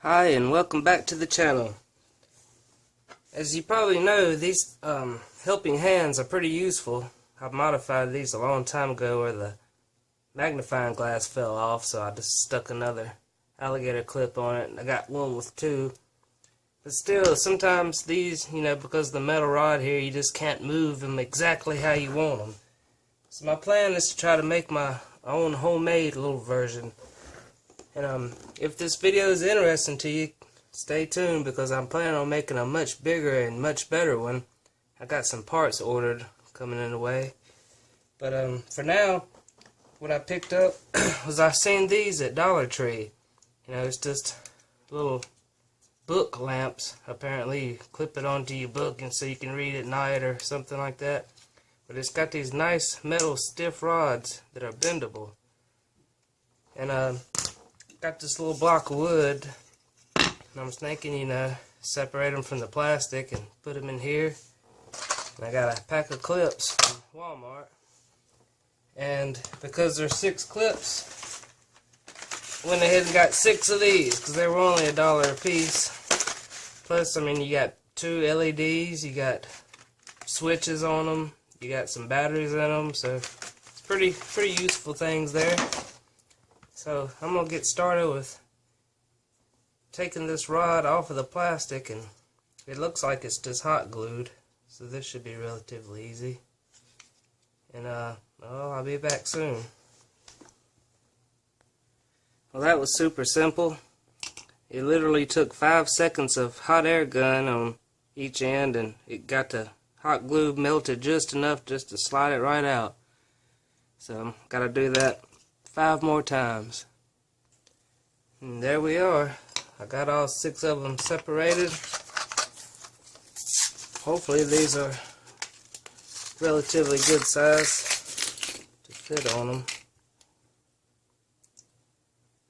Hi and welcome back to the channel. As you probably know, these helping hands are pretty useful. I modified these a long time ago where the magnifying glass fell off, so I just stuck another alligator clip on it, and I got one with two. But still, sometimes these, because of the metal rod here, you just can't move them exactly how you want them. So my plan is to try to make my own homemade little version. And if this video is interesting to you, stay tuned because I'm planning on making a much bigger and much better one. I got some parts ordered coming in the way. But for now, what I picked up was I seen these at Dollar Tree. It's just little book lamps. Apparently, you clip it onto your book and so you can read at night or something like that. But it's got these nice metal stiff rods that are bendable. And got this little block of wood, and I was thinking, separate them from the plastic and put them in here. And I got a pack of clips from Walmart, and because there's 6 clips, went ahead and got 6 of these because they were only $1 a piece. Plus, you got 2 LEDs, you got switches on them, you got some batteries in them, so it's pretty useful things there. So I'm going to get started with taking this rod off of the plastic, and it looks like it's just hot glued, so this should be relatively easy. And I'll be back soon. Well, that was super simple. It literally took 5 seconds of hot air gun on each end, and it got the hot glue melted just enough just to slide it right out. So got to do that 5 more times. And there we are. I got all 6 of them separated. Hopefully these are relatively good size to fit on them.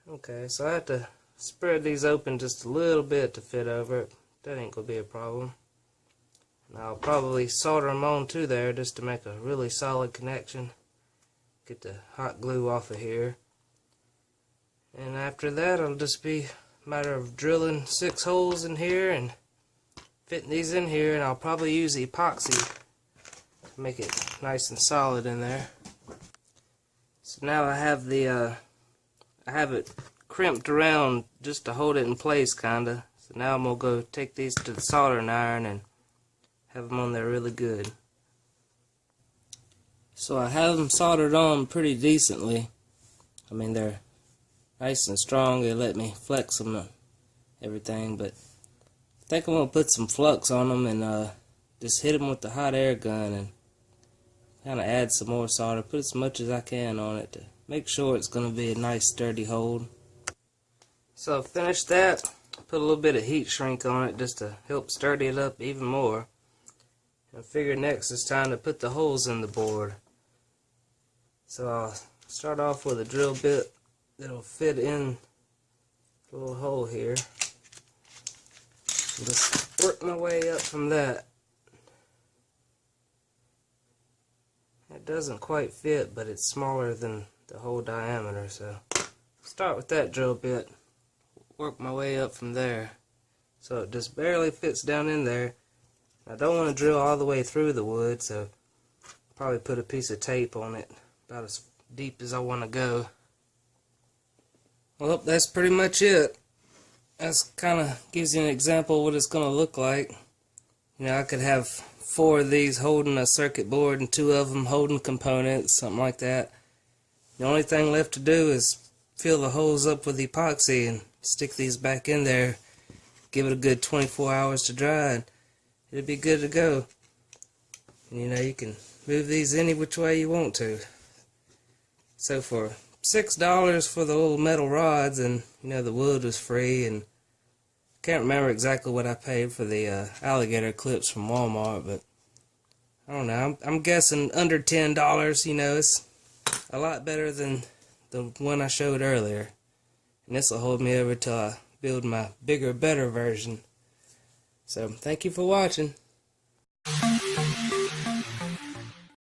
Okay, so I have to spread these open just a little bit to fit over it. That ain't gonna be a problem. And I'll probably solder them on to there just to make a really solid connection. Get the hot glue off of here, and after that it'll just be a matter of drilling 6 holes in here and fitting these in here, and I'll probably use epoxy to make it nice and solid in there. So now I have I have it crimped around just to hold it in place, kinda. So now I'm gonna go take these to the soldering iron and have them on there really good. So I have them soldered on pretty decently. They're nice and strong. They let me flex them and everything, but I think I'm going to put some flux on them and just hit them with the hot air gun and kind of add some more solder. Put as much as I can on it to make sure it's going to be a nice sturdy hold. So finish that. Put a little bit of heat shrink on it just to help sturdy it up even more. I figure next it's time to put the holes in the board. So I'll start off with a drill bit that'll fit in the little hole here. Just work my way up from that. It doesn't quite fit, but it's smaller than the hole diameter, so start with that drill bit, work my way up from there. So it just barely fits down in there. I don't want to drill all the way through the wood, so probably put a piece of tape on it about as deep as I want to go. Well, that's pretty much it. That's kind of gives you an example of what it's going to look like. I could have 4 of these holding a circuit board and 2 of them holding components, something like that. The only thing left to do is fill the holes up with epoxy and stick these back in there. Give it a good 24 hours to dry, and it'll be good to go. And, you can move these any which way you want to. So for $6 for the little metal rods, and the wood was free, and I can't remember exactly what I paid for the alligator clips from Walmart, but I don't know. I'm guessing under $10. It's a lot better than the one I showed earlier, and this will hold me over till I build my bigger, better version. So thank you for watching.